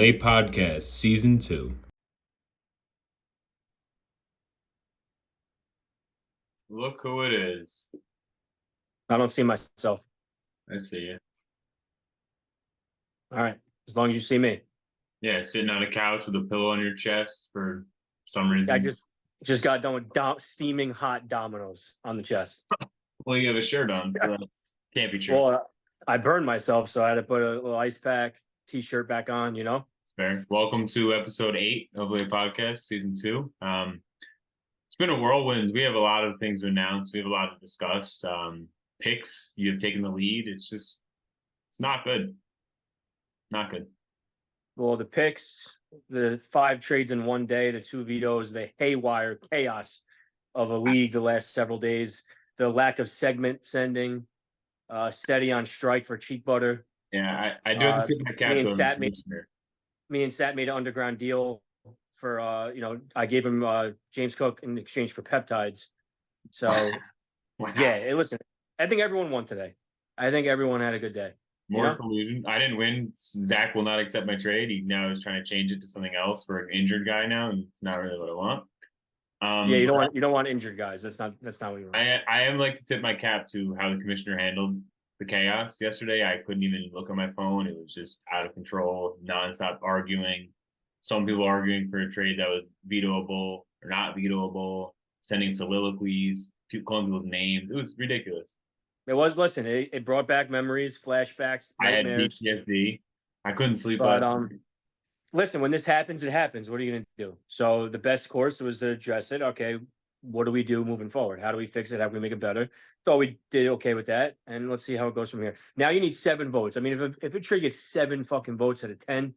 LePodcast Season 2. Look who it is. I don't see myself. I see you. All right. As long as you see me. Yeah, sitting on a couch with a pillow on your chest for some reason. I just got done with steaming hot Dominoes on the chest. Well, you have a shirt on, so that can't be true. Well, I burned myself, so I had to put a little ice pack t-shirt back on, It's fair. Welcome to episode 8 of LePodcast Season 2. It's been a whirlwind. We have a lot of things to announce. We have a lot to discuss. Picks, you have taken the lead. It's not good. Not good. Well, the picks, the 5 trades in one day, the 2 vetoes, the haywire chaos of a league the last several days, the lack of segment sending, Steady on strike for cheek butter. Yeah, I do have to tip my cap me and Sat made an underground deal for I gave him James Cook in exchange for peptides. So wow. Yeah, listen, I think everyone won today. I think everyone had a good day. More collusion. I didn't win. Zach will not accept my trade. He now is trying to change it to something else for an injured guy now, and it's not really what I want. Yeah, you don't want injured guys. That's not what you want. I am like to tip my cap to how the commissioner handled the chaos yesterday. I couldn't even look on my phone. It was just out of control, nonstop arguing. Some people arguing for a trade that was vetoable or not vetoable, sending soliloquies, calling people's names. It was ridiculous. It was. Listen, it brought back memories, flashbacks, nightmares. I had PTSD. I couldn't sleep. But listen, when this happens, it happens. What are you going to do? So the best course was to address it. Okay, what do we do moving forward? How do we fix it? How can we make it better? So we did okay with that, and let's see how it goes from here. Now you need 7 votes. I mean, if a trade gets 7 fucking votes out of 10,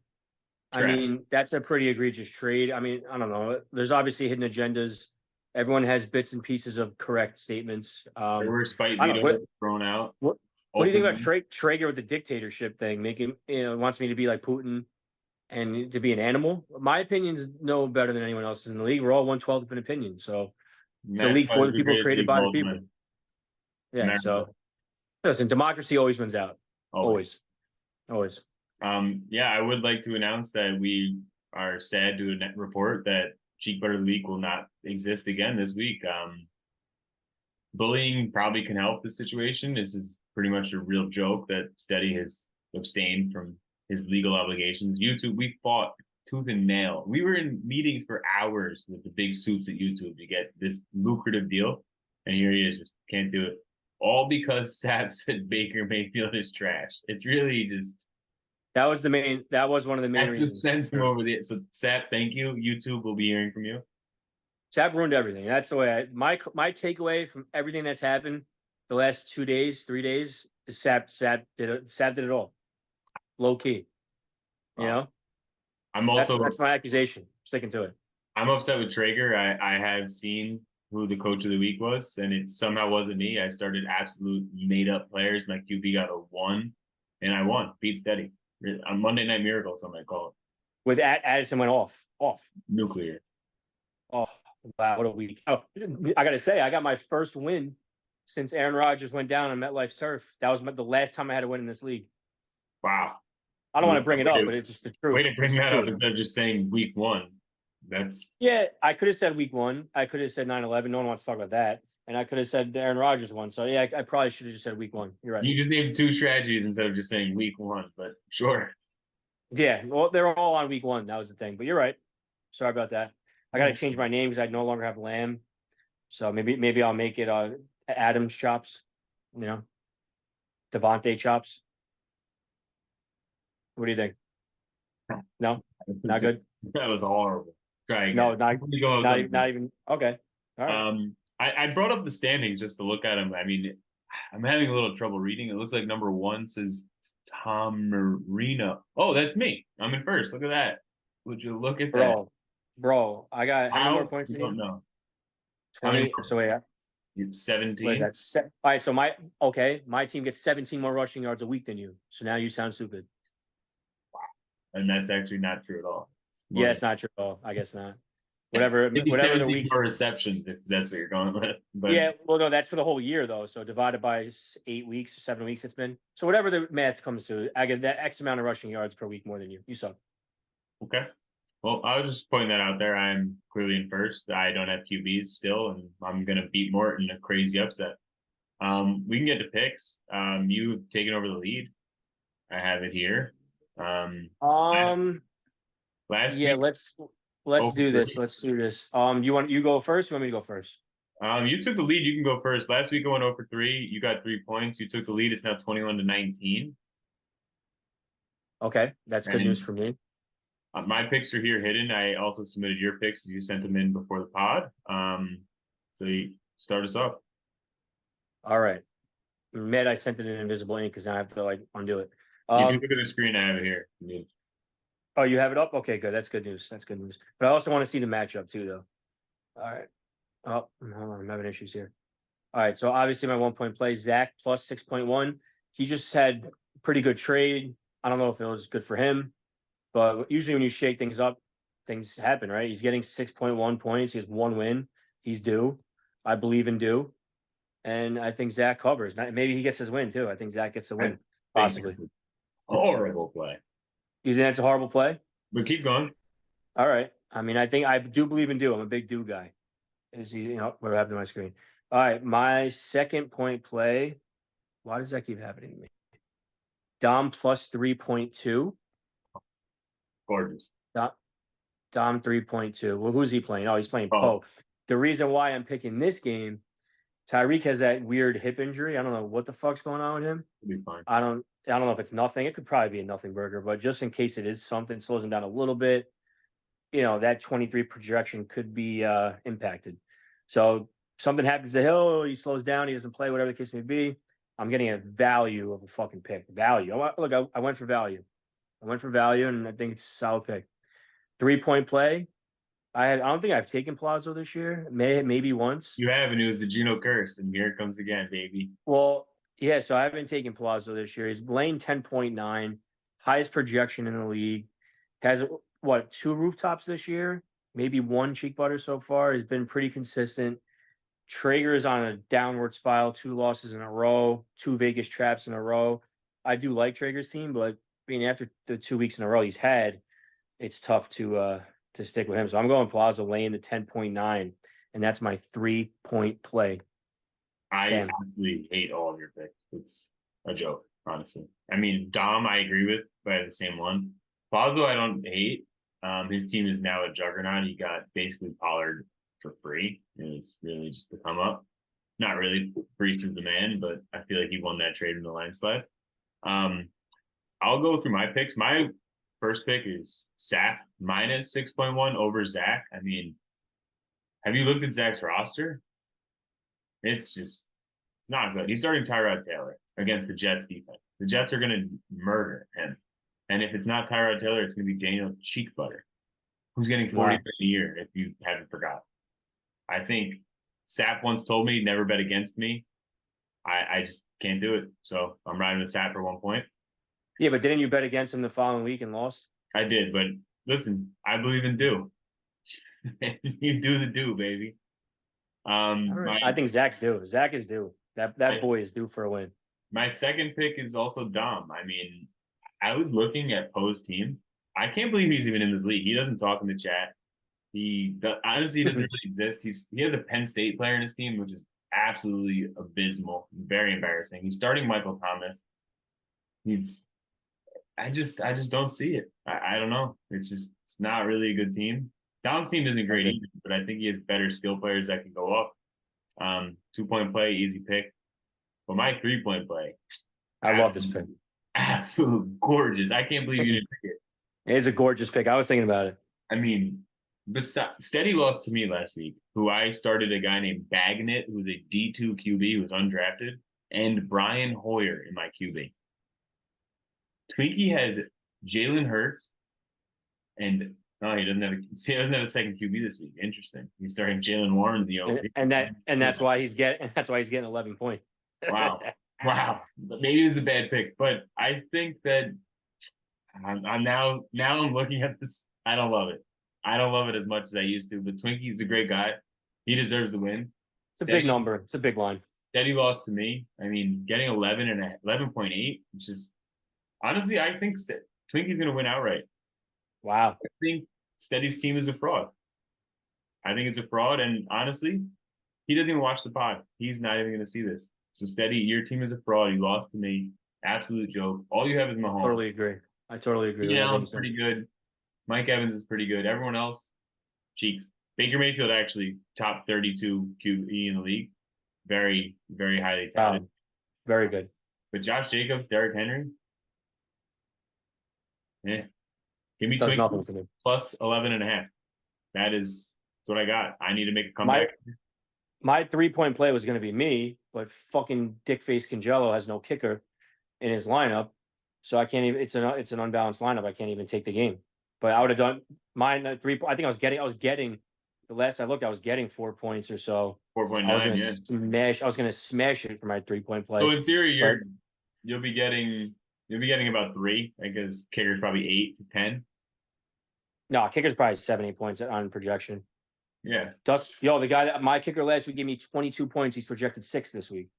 I mean, that's a pretty egregious trade. I mean, I don't know. There's obviously hidden agendas. Everyone has bits and pieces of correct statements. There were spite vetoes thrown out. What do you think about Traeger with the dictatorship thing? Making wants me to be like Putin and to be an animal. My opinion's no better than anyone else's in the league. We're all 1/12 of an opinion, so it's a league for the people, created by the people. Yeah. America. So listen, democracy always wins out. Always. Yeah, I would like to announce that we are sad to report that Cheek Butter League will not exist again this week. Bullying probably can help the situation. This is pretty much a real joke that Steady has abstained from his legal obligations. YouTube, we fought tooth and nail. We were in meetings for hours with the big suits at YouTube to get this lucrative deal. And here he is, just can't do it. All because Sap said Baker Mayfield is trash. It's really just... That was one of the main reasons. Sent him over the... So Sap, thank you. YouTube will be hearing from you. Sap ruined everything. That's the way my takeaway from everything that's happened the last 2 days, 3 days is Sap did it all. Low key. I'm also that's my accusation. Sticking to it. I'm upset with Traeger. I have seen who the coach of the week was, and it somehow wasn't me. I started absolute made up players. My QB got a 1, and I won. Beat Steady. On Monday Night Miracle, some might call it. With Addison went off. Nuclear. Oh wow, what a week. Oh, I gotta say, I got my first win since Aaron Rodgers went down on MetLife's turf. That was the last time I had a win in this league. Wow. I don't want to bring it up, but it's just the truth. Way to bring that up instead of just saying week 1. Yeah, I could have said week 1. I could have said 9/11. No one wants to talk about that. And I could have said Aaron Rodgers won. So yeah, I probably should have just said week 1. You're right. You just named 2 tragedies instead of just saying week 1, but sure. Yeah, well, they were all on week 1. That was the thing. But you're right. Sorry about that. I got to change my name because I no longer have Lamb. So maybe I'll make it Adams Chops. Devontae Chops. What do you think? No, not good. That was horrible. Try again. No, not even. Okay. All right. I brought up the standings just to look at them. I mean, I'm having a little trouble reading. It looks like number 1 says Tom Marino. Oh, that's me. I'm in first. Look at that. Would you look at that? Bro, I got how many more points? I don't know. 20. So wait, 17. Wait, all right. So my team gets 17 more rushing yards a week than you. So now you sound stupid. Wow, and that's actually not true at all. It's not true at all. I guess not. Whatever the week for receptions, if that's what you're going with. But yeah, well, no, that's for the whole year though. So divided by 8 weeks, 7 weeks, it's been. So whatever the math comes to, I get that X amount of rushing yards per week more than you. You suck. Okay. Well, I was just pointing that out there. I'm clearly in first. I don't have QBs still, and I'm gonna beat Morton in a crazy upset. We can get to picks. You've taken over the lead. I have it here. Last, Um, last yeah, week, let's over do this. three. Let's do this. You go first? You want me to go first? You took the lead. You can go first. Last week I went over three. You got 3 points. You took the lead. It's now 21-19. Okay, that's good news And for me. my picks are here hidden. I also submitted your picks. You sent them in before the pod. So you start us off. All right. Admit I sent it in invisible ink because now I have to like undo it. If you look at the screen, I have it here. Oh, you have it up? Okay, good. That's good news. That's good news. But I also want to see the matchup too, though. All right. Oh, hold on. I'm having issues here. All right. So obviously my 1 point play, Zach plus 6.1. He just had pretty good trade. I don't know if it was good for him, but usually when you shake things up, things happen, right? He's getting 6.1 points. He has one win. He's due. I believe in due. And I think Zach covers. Maybe he gets his win too. I think Zach gets the I win, possibly. think horrible play. You think that's a horrible play? But keep going. All right. I mean, I think I do believe in do. I'm a big do guy. Is he, what happened to my screen? All right. My second point play. Why does that keep happening to me? Dom plus 3.2. Gorgeous. Dom 3.2. Well, who's he playing? Oh, he's playing Oh, Poe. The reason why I'm picking this game, Tyreek has that weird hip injury. I don't know what the fuck's going on with him. it'll be fine. I don't know if it's nothing. It could probably be a nothing burger, but just in case it is something, slows him down a little bit. That 23 projection could be impacted. So something happens to Hill, he slows down, he doesn't play, whatever the case may be. I'm getting a value of a fucking pick. Value. I went for value. I went for value, and I think it's a solid pick. 3 point play. I don't think I've taken Plazo this year. Maybe once. You have, and it was the Geno curse, and here it comes again, baby. Well, yeah. So I haven't taken Palazzo this year. He's laying 10.9, highest projection in the league. Has what, two rooftops this year? Maybe one cheek butter so far. Has been pretty consistent. Traeger is on a downward spiral, 2 losses in a row, 2 Vegas traps in a row. I do like Traeger's team, but after the 2 weeks in a row he's had, it's tough to stick with him. So I'm going Palazzo laying the 10.9, and that's my 3 point play. I Damn. absolutely hate all of your picks. It's a joke, honestly. I mean, Dom, I agree with, but I have the same one. Boswell, I don't hate. His team is now a juggernaut. He got basically Pollard for free. It's really just to come up. Not really Brees is the man, but I feel like he won that trade in the landslide. I'll go through my picks. My first pick is Sap minus 6.1 over Zach. I mean, have you looked at Zach's roster? It's not good. He's starting Tyrod Taylor against the Jets defense. The Jets are going to murder him. And if it's not Tyrod Taylor, it's going to be Daniel Cheek Butter, who's getting 40 Wow. a year, if you haven't forgot. I think Sap once told me, never bet against me. I just can't do it. So I'm riding with Sap for 1 point. Yeah, but didn't you bet against him the following week and lost? I did, but listen, I believe in do. You do the do, baby. I think Zach's due. Zach is due. That boy is due for a win. My second pick is also Dom. I mean, I was looking at Poe's team. I can't believe he's even in this league. He doesn't talk in the chat. Honestly, he doesn't really exist. He has a Penn State player in his team, which is absolutely abysmal, very embarrassing. He's starting Michael Thomas. I just don't see it. I don't know. It's not really a good team. Dom's team isn't great either, but I think he has better skill players that can go up. 2 point play, easy pick. But my 3 point play, I love this pick. absolute gorgeous. I can't believe you didn't pick it. It is a gorgeous pick. I was thinking about it. I mean, Steady lost to me last week, who I started a guy named Bagnett, who's a D2 QB who was undrafted, and Brian Hoyer in my QB. Twinkie has Jalen Hurts, and he doesn't have a second QB this week. Interesting. He's starting Jalen Warren, and that's why he's getting 11 points. Wow. Maybe it's a bad pick, but I think that I'm now I'm looking at this. I don't love it. I don't love it as much as I used to. But Twinkie's a great guy. He deserves the win. It's a big number. It's a big line. Steady lost to me. I mean, getting 11.8, which is honestly, I think Twinkie's going to win outright. Wow. I think Steady's team is a fraud. I think it's a fraud, and honestly, he doesn't even watch the pod. He's not even going to see this. So Steady, your team is a fraud. You lost to me. Absolute joke. All you have is Mahomes. Totally agree. I totally agree with Keenan everything you Allen's said. pretty good. Mike Evans is pretty good. Everyone else, cheeks. Baker Mayfield actually top 32 QE in the league. Very, very highly touted. Very good. But Josh Jacobs, Derrick Henry, give me Does nothing Twinkie for me. plus 11.5. That's what I got. I need to make a comeback. My 3-point play was going to be me, but fucking dickface Cangello has no kicker in his lineup, so I can't even. It's an unbalanced lineup. I can't even take the game. But I would have done mine at 3. I think I was getting the last I looked. I was getting 4 points or so. 4.9. Yeah. I was gonna smash it for my 3-point play. So in theory, you'll be getting about 3 because kicker's probably 8 to 10. No, kicker's probably 7, 8 points on projection. Yeah. The guy that my kicker last week gave me 22 points. He's projected 6 this week.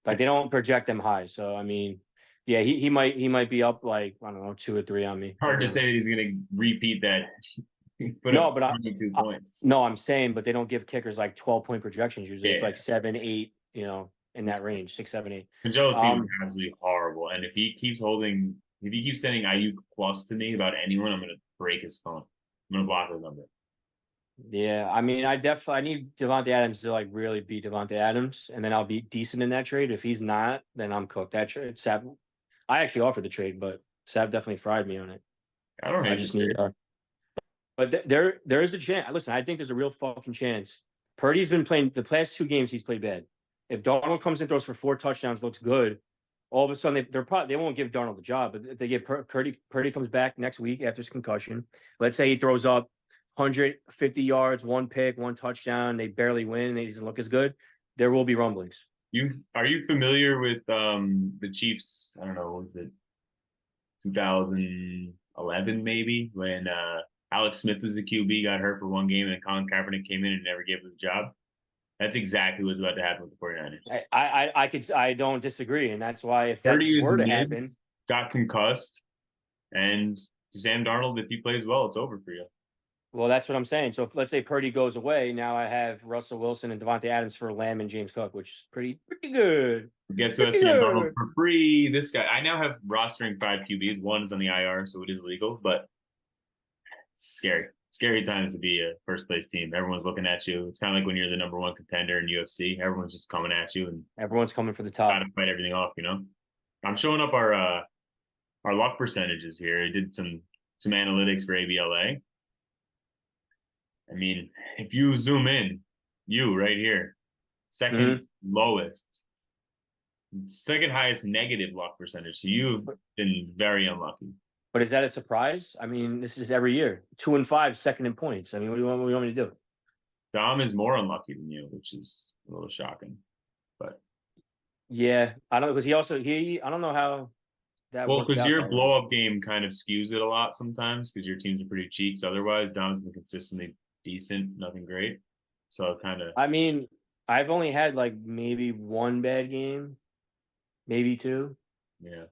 Like they don't project them high. So I mean, yeah, he might be up like I don't know 2 or 3 on me. Hard to say that he's going to repeat that. No, but 22 points. No, I'm saying, but they don't give kickers like 12-point projections. Usually, it's Yeah. like 7, 8. In that range, 6, 7, 8. Congelo's team is absolutely horrible, and if he keeps sending IU plus to me about anyone, I'm going to break his phone. I'm going to block his number. Yeah, I mean, I need Devontae Adams to like really beat Devontae Adams, and then I'll be decent in that trade. If he's not, then I'm cooked. That trade, Sab, I actually offered the trade, but Sab definitely fried me on it. I just need. But there is a chance. Listen, I think there's a real fucking chance. Purdy's been playing the past 2 games. He's played bad. If Darnold comes in, throws for 4 touchdowns, looks good, all of a sudden they won't give Darnold the job. But if they get Purdy comes back next week after his concussion. Let's say he throws up 150 yards, 1 pick, 1 touchdown. They barely win. They doesn't look as good. There will be rumblings. Are you familiar with the Chiefs? I don't know, was it 2011 maybe when Alex Smith was the QB, got hurt for 1 game, and Colin Kaepernick came in and never gave him the job? That's exactly what's about to happen with the 49ers. I don't disagree, and that's why if that were to happen, got concussed, and Sam Darnold, if he plays well, it's over for you. Well, that's what I'm saying. So if, let's say Purdy goes away, now I have Russell Wilson and Devontae Adams for Lamb and James Cook, which is pretty good. Guess who has Sam Darnold for free? This guy. I now have rostering 5 QBs. 1 is on the IR, so it is legal, but it's scary. Scary times to be a first place team. Everyone's looking at you. It's kind of like when you're the number 1 contender in UFC. Everyone's just coming at you, and everyone's coming for the top. Got to fight everything off. I'm showing up our luck percentages here. I did some analytics for ABLA. I mean, if you zoom in, you right here, second lowest, second highest negative luck percentage. So you've been very unlucky. But is that a surprise? I mean, this is every year. 2 and 5, second in points. I mean, what do you want me to do? Dom is more unlucky than you, which is a little shocking. But yeah, I don't know, because I don't know how that works. Well, because your blow up game kind of skews it a lot sometimes because your teams are pretty cheats. Otherwise, Dom's been consistently decent, nothing great. So kind of. I mean, I've only had like maybe 1 bad game, maybe 2. Yeah,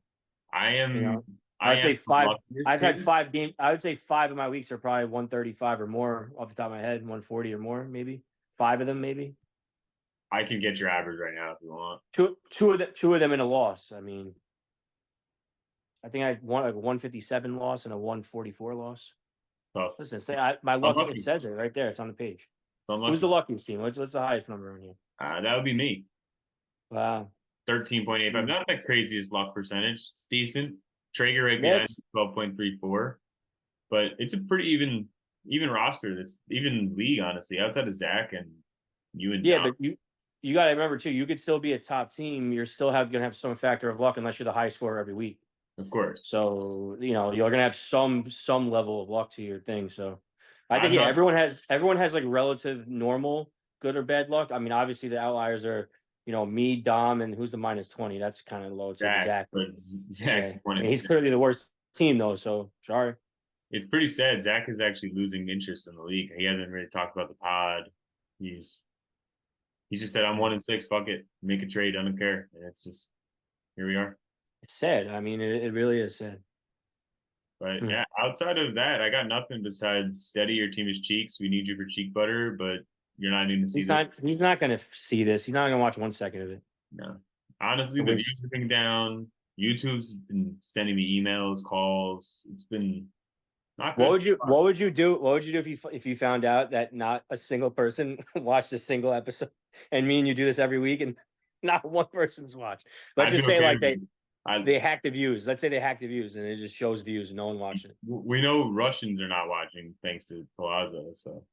I am. I'd say 5. I've had 5 games. I would say 5 of my weeks are probably 135 or more off the top of my head, 140 or more, maybe 5 of them, maybe. I can get your average right now if you want. Two of them in a loss. I mean, I think I had a 157 loss and a 144 loss. Tough. Listen, my luck. It says it right there. It's on the page. Who's the luckiest team? What's the highest number on here? That would be me. Wow. 13.85. Not the craziest luck percentage. It's decent. Traeger right behind 12.34. But it's a pretty even roster. That's even league, honestly, outside of Zach and you and Dom. But you got to remember too. You could still be a top team. You're still gonna have some factor of luck unless you're the highest scorer every week. Of course. So you're gonna have some level of luck to your thing. So I think everyone has like relative normal good or bad luck. I mean, obviously the outliers are me, Dom, and who's the -20. That's kind of low. It's Zach. Zach's he's clearly the worst team though. So sorry. It's pretty sad. Zach is actually losing interest in the league. He hasn't really talked about the pod. He's just said, I'm 1-6. Fuck it. Make a trade. I don't care. And it's just, here we are. It's sad. I mean, it really is sad. But yeah, outside of that, I got nothing besides steady your team is cheeks. We need you for cheek butter, but you're not even to see this. He's not going to see this. He's not going to watch 1 second of it. No. Honestly, At the least- views have been down. YouTube's been sending me emails, calls. It's been not good. What would you do? What would you do if you found out that not a single person watched a single episode, and me and you do this every week, and not one person's watched? Let's I'd just be say okay like with it. they hack the views. Let's say they hack the views, and it just shows views, and no one watching it. We know Russians are not watching thanks to Palazzo, so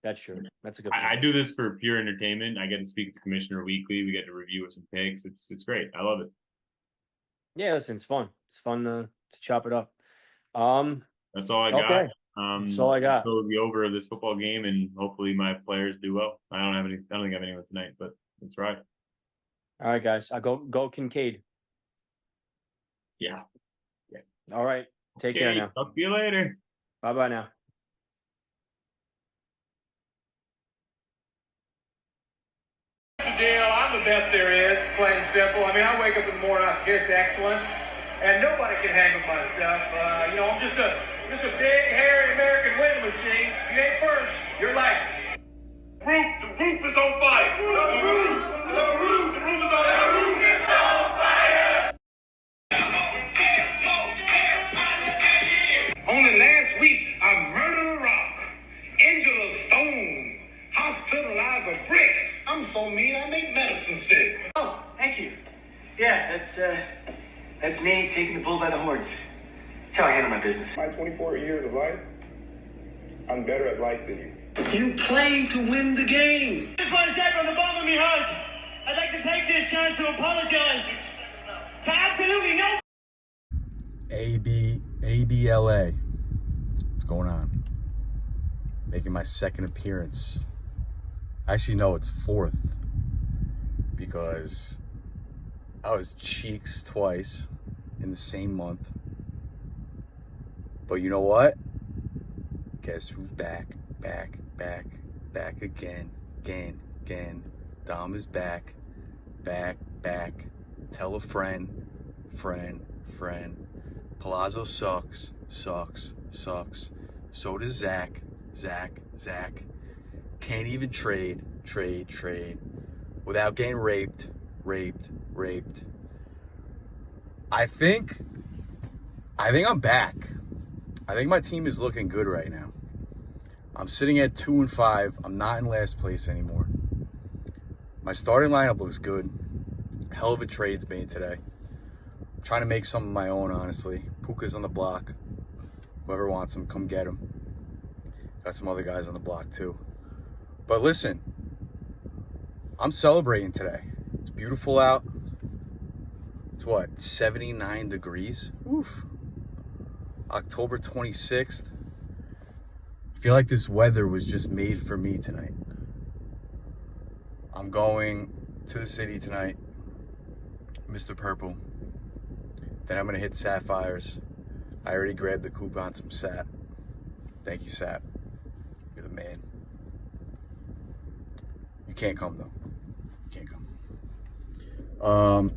That's true. That's a good. I do this for pure entertainment. I get to speak to the commissioner weekly. We get to review with some picks. It's great. I love it. Yeah, listen, it's fun. It's fun to chop it up. That's all I Okay. got. That's all I got. So it'll be over this football game, and hopefully my players do well. I don't think I have anyone tonight, but let's ride. All right, guys. I go Kincaid. Yeah. All right. Take care now. Talk to you later. Bye now. Deal. I'm the best there is, plain and simple. I mean, I wake up in the morning, I kiss excellence, and nobody can hang with my stuff. I'm just a big, hairy American wind machine. If you ain't first, you're like. The roof is on fire. The roof is on fire. The roof is on fire. Only last week, I murdered a rock, injured a stone, hospitalized a brick. I'm so mean, I make medicine sick. Oh, thank you. Yeah, that's me taking the bull by the horns. That's how I handle my business. My 24 years of life, I'm better at life than you. You play to win the game. Just want to say from the bottom of my heart, I'd like to take this chance to apologize to absolutely no. ABLA. What's going on? Making my second appearance. Actually, no, it's fourth. Because I was cheeks twice in the same month. But you know what? Guess who's back? Back again. Dom is back. Tell a friend. Palazzo sucks. So does Zach. Can't even trade without getting raped. I think I'm back. I think my team is looking good right now. I'm sitting at 2-5. I'm not in last place anymore. My starting lineup looks good. Hell of a trades made today. I'm trying to make some of my own, honestly. Puka's on the block. Whoever wants him, come get him. Got some other guys on the block too. But listen, I'm celebrating today. It's beautiful out. It's what, 79 degrees? Oof. October 26th. I feel like this weather was just made for me tonight. I'm going to the city tonight, Mr. Purple. Then I'm going to hit Sapphires. I already grabbed the coupon from Sap. Thank you, Sap. You're the man. You can't come, though. You can't come.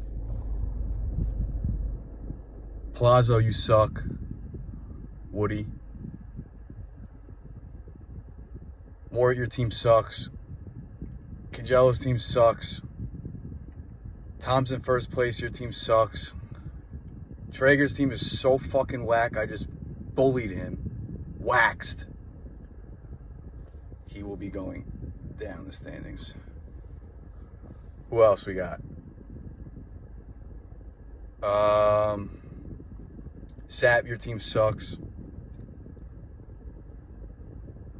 Palazzo, you suck. Woody. Mort, your team sucks. Cangelo's team sucks. Tom's in first place, your team sucks. Traeger's team is so fucking whack, I just bullied him. Waxed. He will be going down the standings. Who else we got? Sap, your team sucks.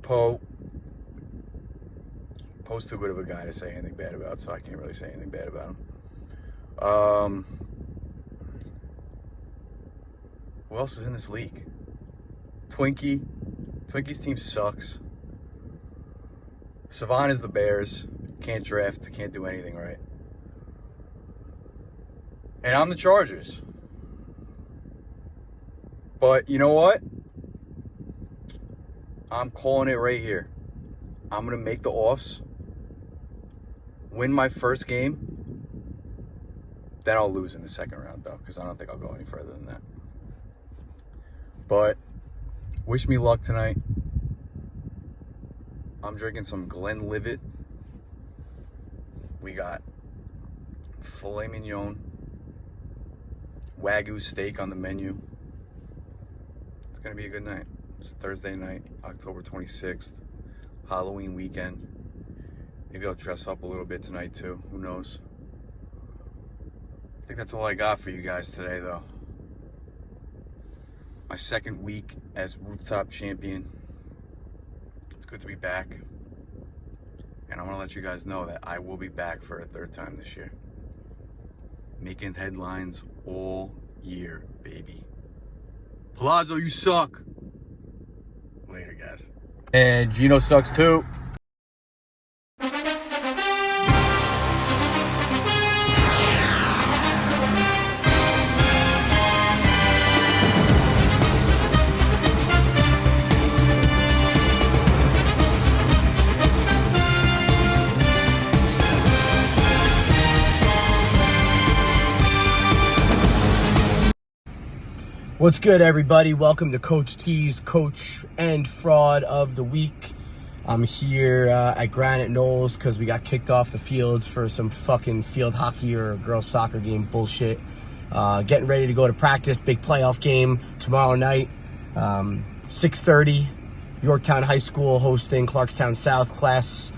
Poe's too good of a guy to say anything bad about, so I can't really say anything bad about him. Who else is in this league? Twinkie's team sucks. Savant is the Bears. Can't draft, can't do anything right. And I'm the Chargers. But you know what? I'm calling it right here. I'm going to make the offs, win my first game, then I'll lose in the second round, though, because I don't think I'll go any further than that. But wish me luck tonight. I'm drinking some Glenlivet. We got filet mignon, Wagyu steak on the menu. It's going to be a good night. It's a Thursday night, October 26th, Halloween weekend. Maybe I'll dress up a little bit tonight too. Who knows? I think that's all I got for you guys today, though. My second week as rooftop champion. It's good to be back. And I want to let you guys know that I will be back for a third time this year. Making headlines all year, baby. Palazzo, you suck. Later, guys. And Gino sucks too. What's good, everybody? Welcome to Coach T's Coach and Fraud of the Week. I'm here at Granite Knolls because we got kicked off the fields for some fucking field hockey or girls soccer game bullshit. Getting ready to go to practice. Big playoff game tomorrow night. 6:30. Yorktown High School hosting Clarkstown South Class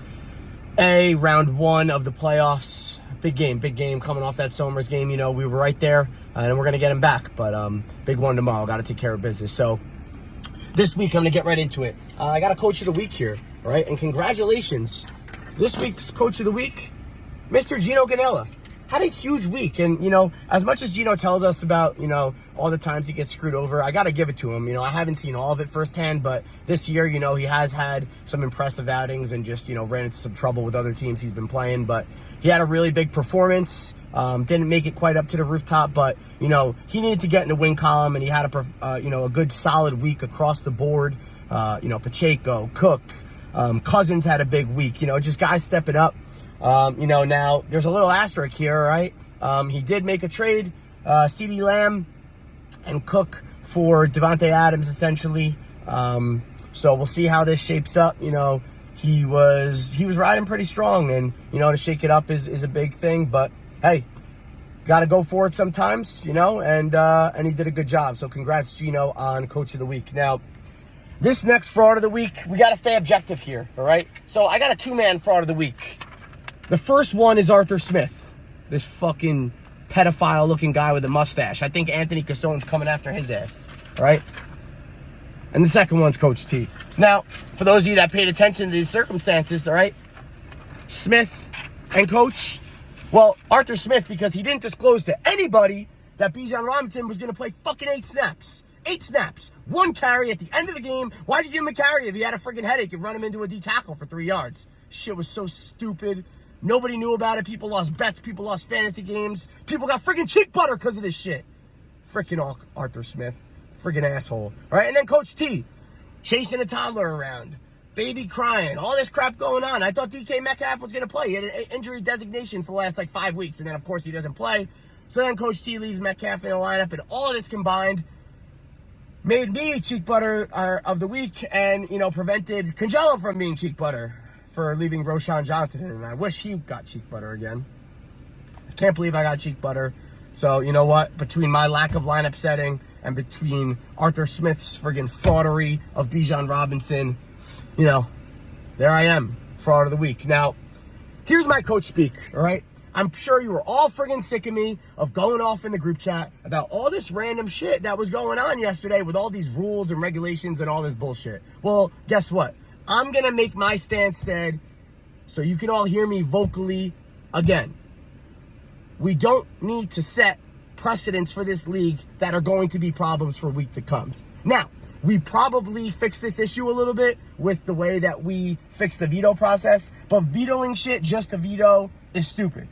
A, round 1 of the playoffs. Big game coming off that Somers game. You know, we were right there, and we're going to get him back. But big one tomorrow. Got to take care of business. So this week, I'm going to get right into it. I got a Coach of the Week here, all right? And congratulations. This week's Coach of the Week, Mr. Gino Ganella. Had a huge week. And, you know, as much as Gino tells us about, you know, all the times he gets screwed over, I got to give it to him. You know, I haven't seen all of it firsthand, but this year, you know, he has had some impressive outings and just, you know, ran into some trouble with other teams he's been playing. But he had a really big performance. Didn't make it quite up to the rooftop, but, you know, he needed to get in the win column, and he had a good solid week across the board. You know, Pacheco, Cook, Cousins had a big week. You know, just guys stepping up. You know, now there's a little asterisk here, right? He did make a trade, CeeDee Lamb and Cook for Devontae Adams, essentially. So we'll see how this shapes up. You know, he was riding pretty strong, and, you know, to shake it up is a big thing. But hey, got to go for it sometimes, you know, and he did a good job. So congrats, Gino, on Coach of the Week. Now, this next Fraud of the Week, we got to stay objective here, all right? So I got a 2-man Fraud of the Week. The first one is Arthur Smith, this fucking pedophile-looking guy with a mustache. I think Anthony Cassone's coming after his ass, all right? And the second one's Coach T. Now, for those of you that paid attention to these circumstances, all right, Smith and Coach, well, Arthur Smith, because he didn't disclose to anybody that Bijan Robinson was going to play fucking 8 snaps. 8 snaps. 1 carry at the end of the game. Why'd you give him a carry if he had a freaking headache and run him into a D tackle for 3 yards? Shit was so stupid. Nobody knew about it. People lost bets. People lost fantasy games. People got freaking cheek butter because of this shit. Freaking Arthur Smith. Freaking asshole. All right, and then Coach T, chasing a toddler around. Baby crying. All this crap going on. I thought DK Metcalf was going to play. He had an injury designation for the last, 5 weeks. And then, of course, he doesn't play. So then Coach T leaves Metcalf in the lineup. And all of this combined made me cheek butter of the week. And, you know, prevented Congello from being cheek butter for leaving Roshan Johnson, and I wish he got cheek butter again. I can't believe I got cheek butter. So, you know what? Between my lack of lineup setting and between Arthur Smith's friggin' fraudery of Bijan Robinson, you know, there I am, Fraud of the Week. Now, here's my coach speak, all right? I'm sure you were all friggin' sick of me of going off in the group chat about all this random shit that was going on yesterday with all these rules and regulations and all this bullshit. Well, guess what? I'm going to make my stance said so you can all hear me vocally again. We don't need to set precedents for this league that are going to be problems for week to come. Now, we probably fixed this issue a little bit with the way that we fixed the veto process, but vetoing shit just to veto is stupid.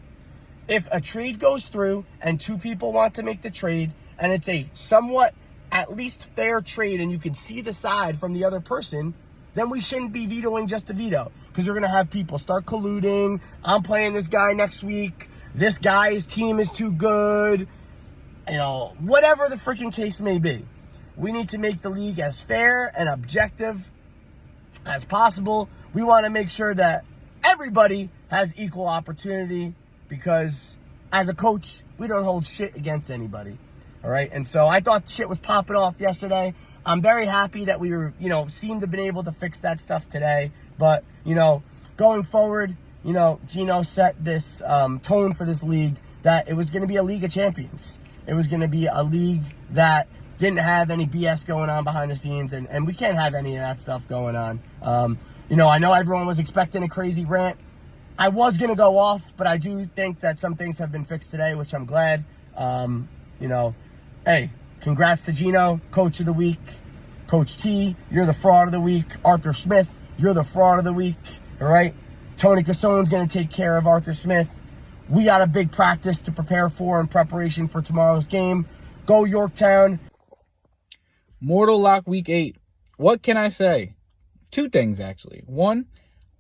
If a trade goes through and 2 people want to make the trade and it's a somewhat at least fair trade and you can see the side from the other person, then we shouldn't be vetoing just to veto, because you're going to have people start colluding. I'm playing this guy next week. This guy's team is too good. You know, whatever the freaking case may be. We need to make the league as fair and objective as possible. We want to make sure that everybody has equal opportunity because as a coach, we don't hold shit against anybody. All right. And so I thought shit was popping off yesterday. I'm very happy that we were, seemed to have been able to fix that stuff today. But, going forward, Gino set this tone for this league that it was going to be a league of champions. It was going to be a league that didn't have any BS going on behind the scenes, and we can't have any of that stuff going on. I know everyone was expecting a crazy rant. I was going to go off, but I do think that some things have been fixed today, which I'm glad. Hey, congrats to Gino, Coach of the Week. Coach T, you're the fraud of the week. Arthur Smith, you're the fraud of the week. All right? Tony Cassone's going to take care of Arthur Smith. We got a big practice to prepare for in preparation for tomorrow's game. Go Yorktown. Mortal Lock Week 8. What can I say? Two things, actually. One,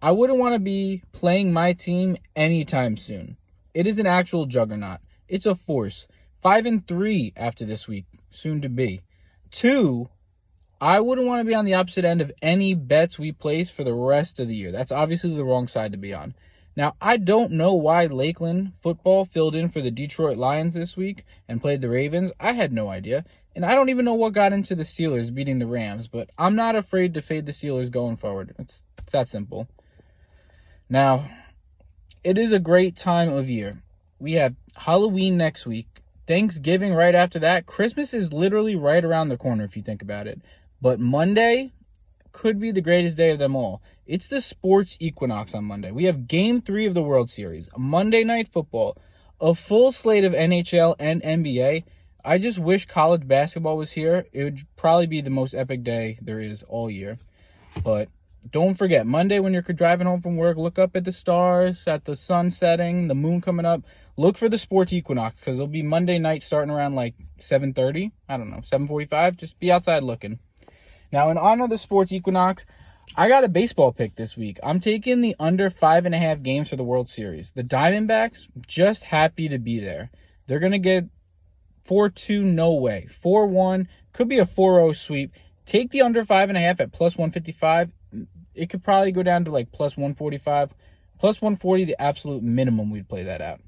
I wouldn't want to be playing my team anytime soon. It is an actual juggernaut. It's a force. 5-3 after this week, soon to be. Two, I wouldn't want to be on the opposite end of any bets we place for the rest of the year. That's obviously the wrong side to be on. Now, I don't know why Lakeland football filled in for the Detroit Lions this week and played the Ravens. I had no idea. And I don't even know what got into the Steelers beating the Rams, but I'm not afraid to fade the Steelers going forward. It's that simple. Now, it is a great time of year. We have Halloween next week, Thanksgiving right after that. Christmas is literally right around the corner if you think about it. But Monday could be the greatest day of them all. It's the sports equinox on Monday. We have Game 3 of the World Series, Monday Night Football, a full slate of NHL and NBA. I just wish college basketball was here. It would probably be the most epic day there is all year. But don't forget, Monday when you're driving home from work, look up at the stars, at the sun setting, the moon coming up. Look for the sports equinox because it'll be Monday night starting around like 7:30. I don't know, 7:45. Just be outside looking. Now, in honor of the sports equinox, I got a baseball pick this week. I'm taking the under 5.5 games for the World Series. The Diamondbacks, just happy to be there. They're going to get 4-2, no way. 4-1, could be a 4-0 sweep. Take the under 5.5 at plus 155. It could probably go down to like plus 145. Plus 140, the absolute minimum we'd play that out.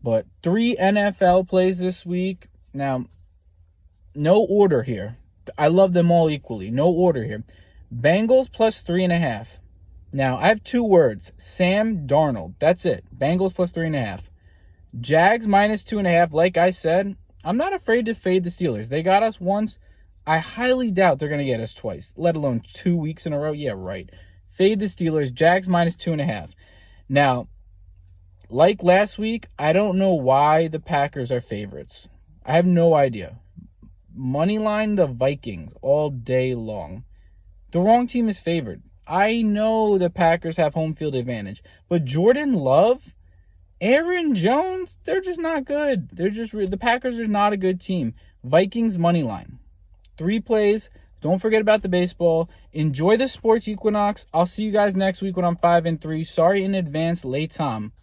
But 3 NFL plays this week. Now, no order here. I love them all equally. No order here. Bengals plus 3.5. Now, I have 2 words. Sam Darnold. That's it. Bengals plus 3.5. Jags minus 2.5. Like I said, I'm not afraid to fade the Steelers. They got us once. I highly doubt they're going to get us twice, let alone 2 weeks in a row. Yeah, right. Fade the Steelers. Jags minus 2.5. Now, like last week, I don't know why the Packers are favorites. I have no idea. Moneyline the Vikings all day long. The wrong team is favored. I know the Packers have home field advantage, but Jordan Love, Aaron Jones, they're just not good. The Packers are not a good team. Vikings moneyline. 3 plays. Don't forget about the baseball. Enjoy the sports equinox. I'll see you guys next week when I'm 5-3. Sorry in advance, late Tom.